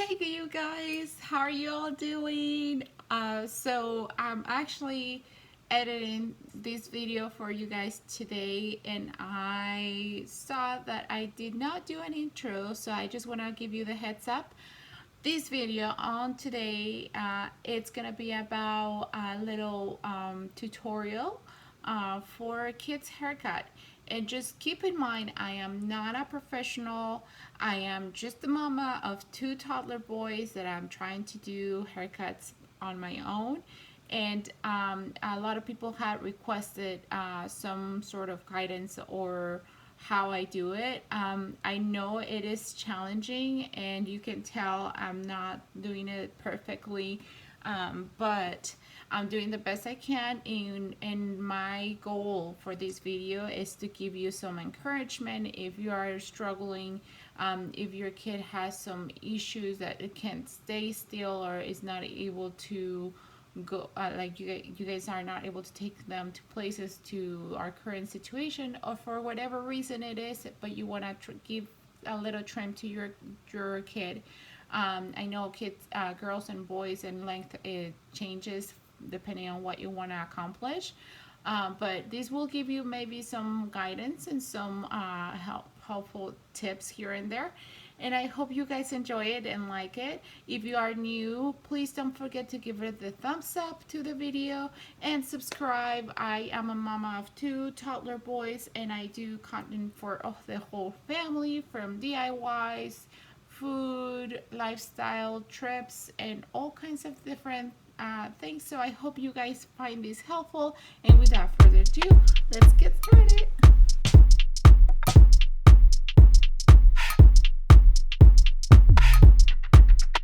Hey you guys, how are you all doing? So I'm actually editing this video for you guys today, and I saw that I did not do an intro, so I just want to give you the heads up. This video on today, it's gonna be about a little tutorial for kids haircut. And just keep in mind, I am not a professional. I am just the mama of two toddler boys that I'm trying to do haircuts on my own. And a lot of people had requested some sort of guidance or how I do it. I know it is challenging, and you can tell I'm not doing it perfectly, but I'm doing the best I can, and my goal for this video is to give you some encouragement if you are struggling, if your kid has some issues that it can't stay still or is not able to go, like you guys are not able to take them to places to our current situation, or for whatever reason it is, but you want to give a little trim to your kid. I know kids, girls and boys, and length it changes depending on what you want to accomplish, but this will give you maybe some guidance and some helpful tips here and there. And I hope you guys enjoy it and like it. If you are new, please don't forget to give it the thumbs up to the video and subscribe. I am a mama of two toddler boys, and I do content for the whole family, from DIYs, food, lifestyle, trips, and all kinds of different things. So I hope you guys find this helpful. And without further ado, let's get started.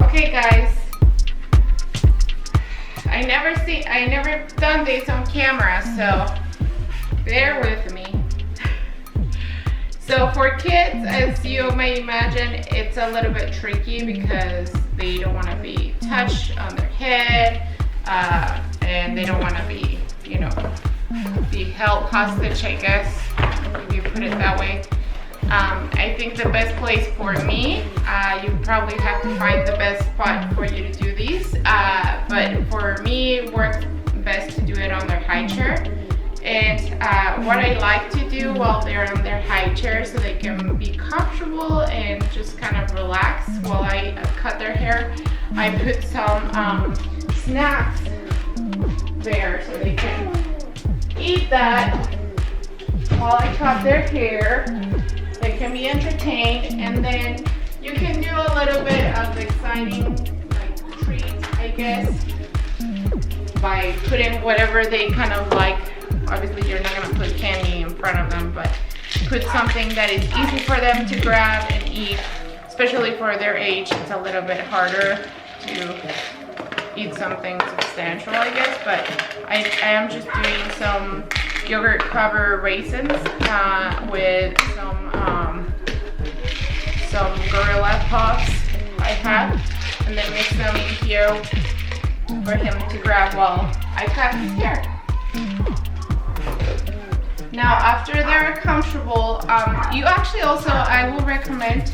Okay guys, I never done this on camera, so bear with me. So for kids, as you may imagine, it's a little bit tricky because they don't want to be touched on their head, and they don't want to be, be held hostage, I guess, if you put it that way. I think the best place for me, you probably have to find the best spot for you to do these, but for me, it works best to do it on their high chair. And what I like to do while they're on their high chair, so they can be comfortable and just kind of relax while I cut their hair, I put some snacks there so they can eat that while I cut their hair. They can be entertained, and then you can do a little bit of exciting treats, I guess, by putting whatever they kind of like. Obviously, you're not going to put candy in front of them, but put something that is easy for them to grab and eat. Especially for their age, it's a little bit harder to eat something substantial, I guess. But I am just doing some yogurt covered raisins with some Gorilla Puffs I have, and then mix them in here for him to grab while I cut his hair. Now, after they're comfortable, you actually also, I will recommend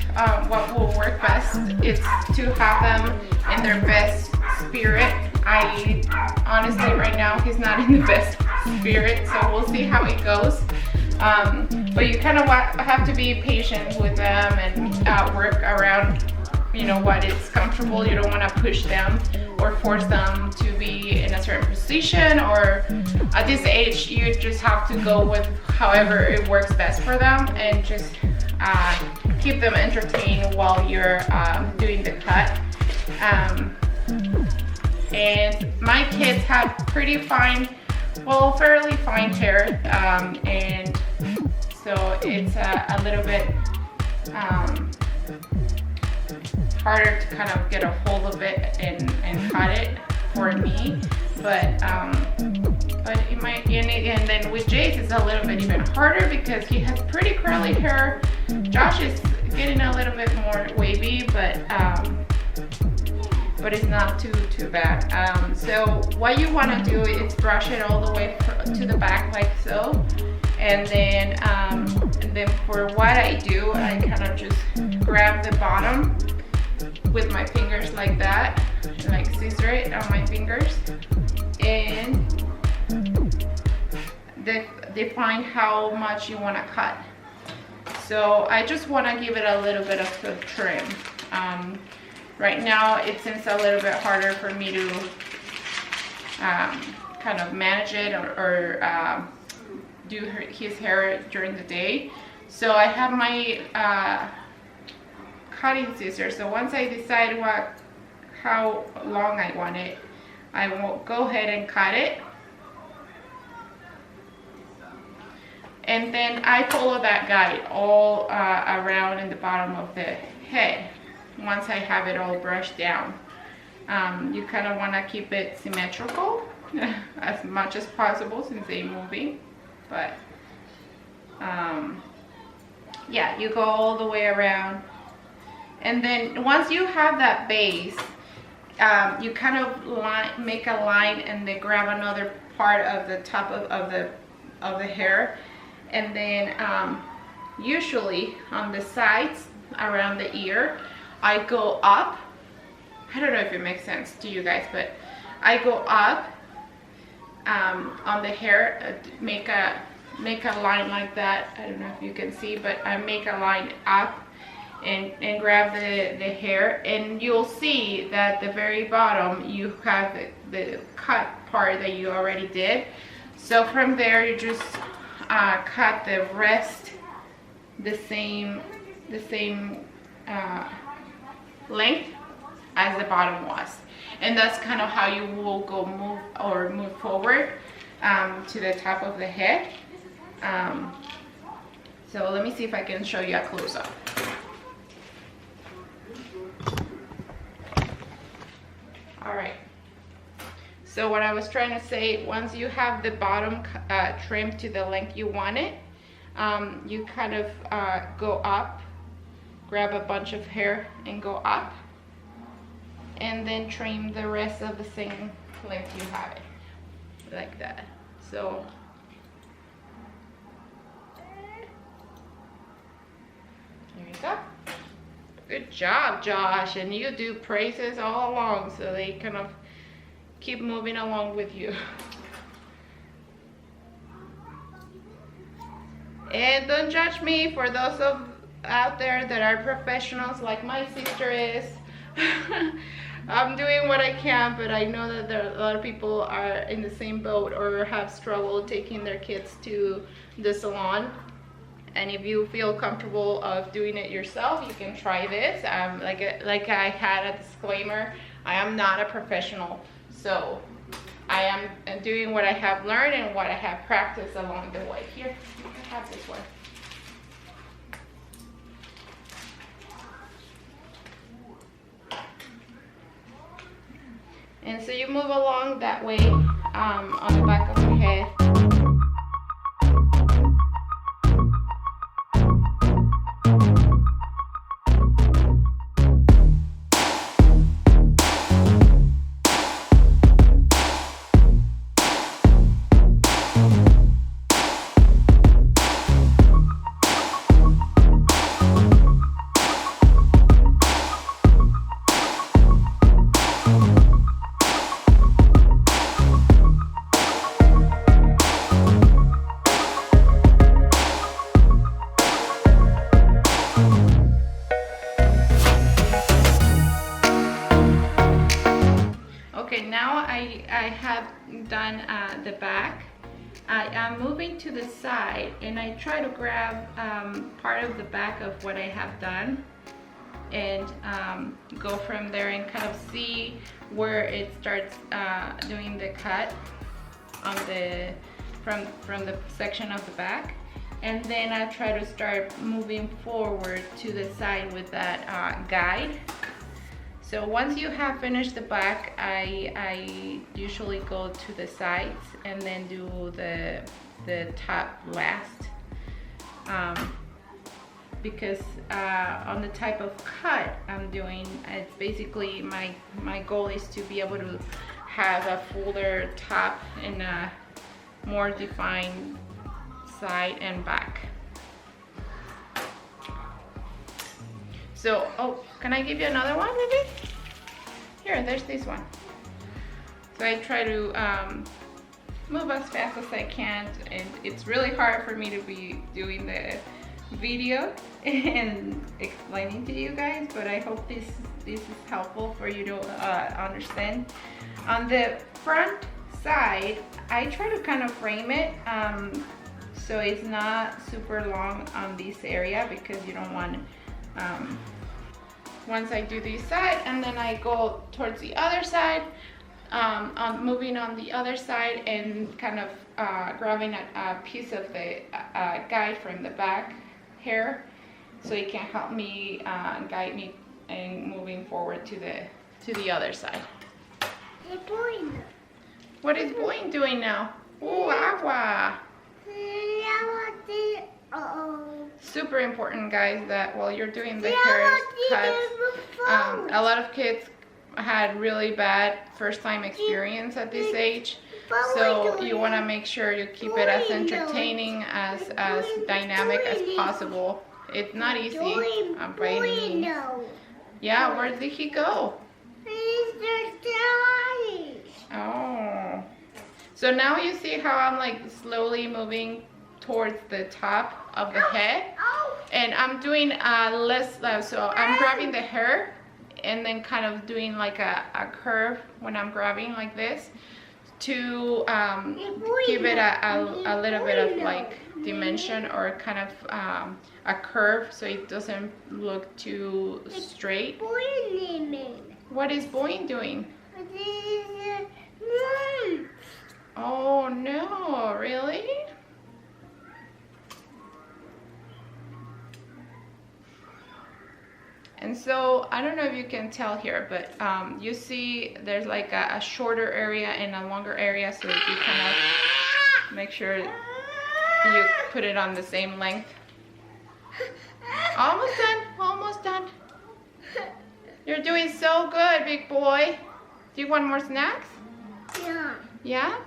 what will work best is to have them in their best spirit. Honestly, right now, he's not in the best spirit, so we'll see how it goes. But you kind of have to be patient with them and work around, what is comfortable. You don't want to push them or force them to be in a certain position, or at this age, you just have to go with however it works best for them, and just keep them entertained while you're doing the cut. And my kids have pretty fine, fairly fine hair, and so it's a little bit harder to kind of get a hold of it and cut it for me, but it might, and then with Jace it's a little bit even harder because he has pretty curly hair. Josh is getting a little bit more wavy, but it's not too bad. So what you want to do is brush it all the way to the back like so, and then for what I do, I kind of just grab the bottom with my fingers like that, like scissor it on my fingers, and define how much you want to cut. So I just want to give it a little bit of a trim. Right now it seems a little bit harder for me to kind of manage it or do his hair during the day. So I have my cutting scissors. So once I decide how long I want it, I will go ahead and cut it. And then I follow that guide all around in the bottom of the head once I have it all brushed down. You kind of want to keep it symmetrical as much as possible since they're moving. But yeah, you go all the way around. And then once you have that base, you kind of make a line and then grab another part of the top of the hair. And then usually on the sides around the ear, I go up. I don't know if it makes sense to you guys, but I go up on the hair, make a line like that. I don't know if you can see, but I make a line up and grab the hair, and you'll see that the very bottom you have the cut part that you already did. So from there you just cut the rest the same length as the bottom was, and that's kind of how you will move forward to the top of the head. So let me see if I can show you a close-up. All right. So what I was trying to say, once you have the bottom trimmed to the length you want it, you kind of go up, grab a bunch of hair and go up, and then trim the rest of the same length you have it, like that. So there you go. Good job, Josh, and you do praises all along, so they kind of keep moving along with you. And don't judge me for those out there that are professionals like my sister is. I'm doing what I can, but I know that there are a lot of people are in the same boat or have struggled taking their kids to the salon. And if you feel comfortable of doing it yourself, you can try this. Like I had a disclaimer, I am not a professional. So I am doing what I have learned and what I have practiced along the way. Here, you can have this one. And so you move along that way on the back of your head. Okay, now I have done the back. I am moving to the side, and I try to grab part of the back of what I have done and go from there and kind of see where it starts doing the cut on from the section of the back. And then I try to start moving forward to the side with that guide. So once you have finished the back, I usually go to the sides and then do the top last, because on the type of cut I'm doing, it's basically my goal is to be able to have a fuller top and a more defined side and back. So, oh, can I give you another one maybe? Here, there's this one. So I try to move as fast as I can, and it's really hard for me to be doing the video and explaining to you guys, but I hope this is helpful for you to understand. On the front side, I try to kind of frame it so it's not super long on this area, because you don't want once I do this side and then I go towards the other side, on moving on the other side and kind of grabbing a piece of the guide from the back here, so it can help me guide me in moving forward to the other side. What is Boeing doing now? Oh, agua. Super important, guys, that while you're doing the haircuts, a lot of kids had really bad first-time experience at this age, so you want to make sure you keep it as entertaining, as dynamic as possible. It's not easy by any means. Yeah, where did he go? Oh, so now you see how I'm like slowly moving towards the top of the head, and I'm doing less, so I'm grabbing the hair and then kind of doing like a curve when I'm grabbing like this to give it a little bit of like dimension, or kind of a curve, so it doesn't look too straight. What is Boeing doing? Oh no, really? And so, I don't know if you can tell here, but you see there's like a shorter area and a longer area, so that you kind of make sure you put it on the same length. Almost done, almost done. You're doing so good, big boy. Do you want more snacks? Yeah. Yeah?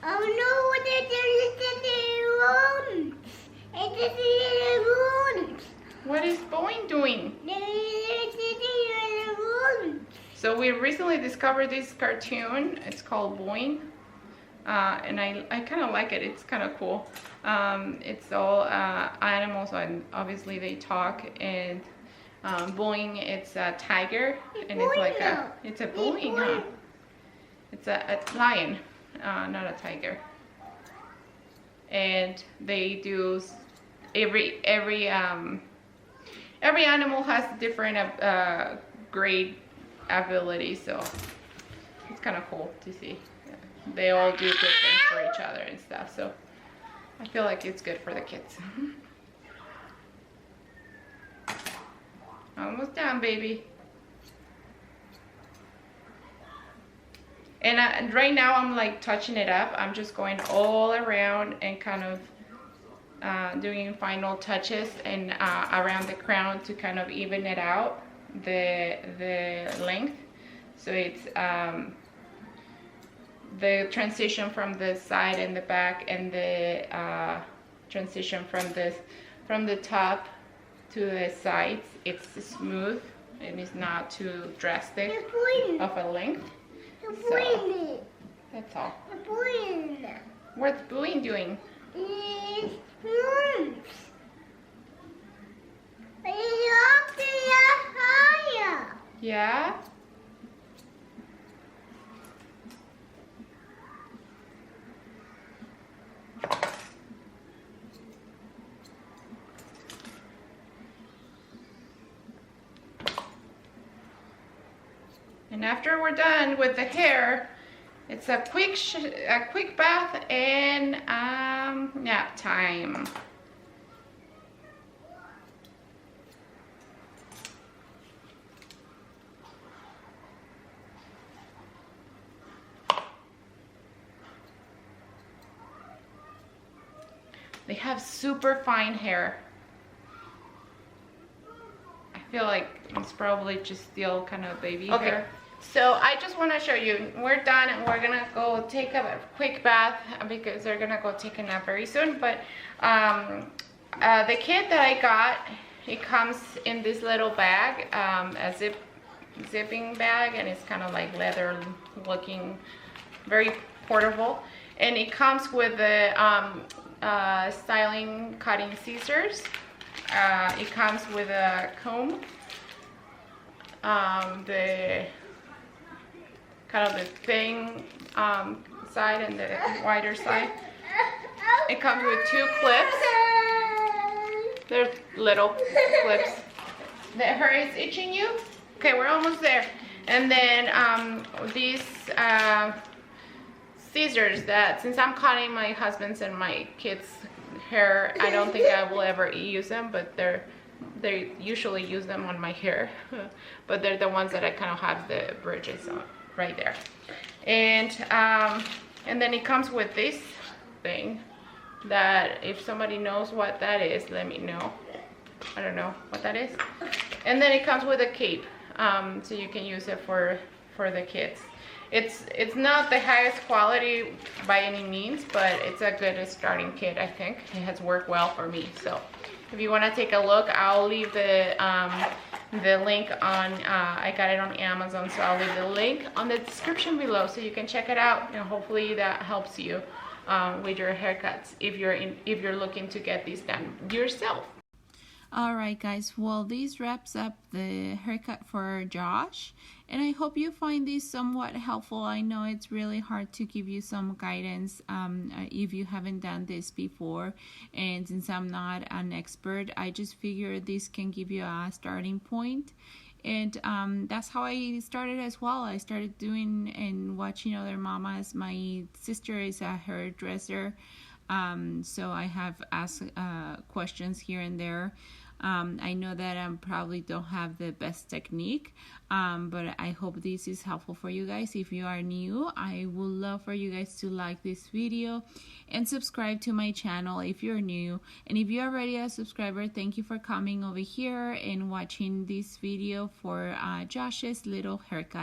Oh no, what is in the room? It's in the room. What is Boeing doing? It's in the room. So we recently discovered this cartoon. It's called Boeing. And I kind of like it. It's kind of cool. It's all animals, and obviously they talk. And Boeing, it's a tiger, and it's like it's a Boeing, huh? It's a lion, not a tiger. And they do every animal has different great abilities, so it's kind of cool to see. They all do good things for each other and stuff, so I feel like it's good for the kids. Almost done, baby. And right now I'm like touching it up. I'm just going all around and kind of doing final touches and around the crown to kind of even it out, the length. So it's the transition from the side and the back, and the transition from the top to the sides. It's smooth and it's not too drastic of a length. So, that's all. What's Boeing doing? Yeah? And after we're done with the hair, it's a quick bath and nap time. They have super fine hair. I feel like it's probably just still kind of baby hair. So I just want to show you, we're done and we're gonna go take a quick bath because they're gonna go take a nap very soon. But The kit that I got, it comes in this little bag, a zipping bag, and it's kind of like leather looking, very portable. And it comes with the styling cutting scissors. It comes with a comb, the kind of the thin side and the wider side. It comes with 2 clips. They're little clips. Her is itching you? Okay, we're almost there. And then these scissors that, since I'm cutting my husband's and my kids' hair, I don't think I will ever use them, but they usually use them on my hair. But they're the ones that I kind of have the bridges on right there. And then it comes with this thing that, if somebody knows what that is, let me know. I don't know what that is. And then it comes with a cape, so you can use it for the kids. It's not the highest quality by any means, but it's a good starting kit. I think it has worked well for me. So if you want to take a look, I'll leave the link on, I got it on Amazon, so I'll leave the link on the description below so you can check it out, and hopefully that helps you with your haircuts if you're looking to get these done yourself. Alright guys, well, this wraps up the haircut for Josh, and I hope you find this somewhat helpful. I know it's really hard to give you some guidance if you haven't done this before, and since I'm not an expert, I just figured this can give you a starting point. And that's how I started as well. I started doing and watching other mamas. My sister is a hairdresser, so I have asked questions here and there. I know that I probably don't have the best technique, but I hope this is helpful for you guys. If you are new, I would love for you guys to like this video and subscribe to my channel if you're new. And if you're already a subscriber, thank you for coming over here and watching this video for Josh's little haircut.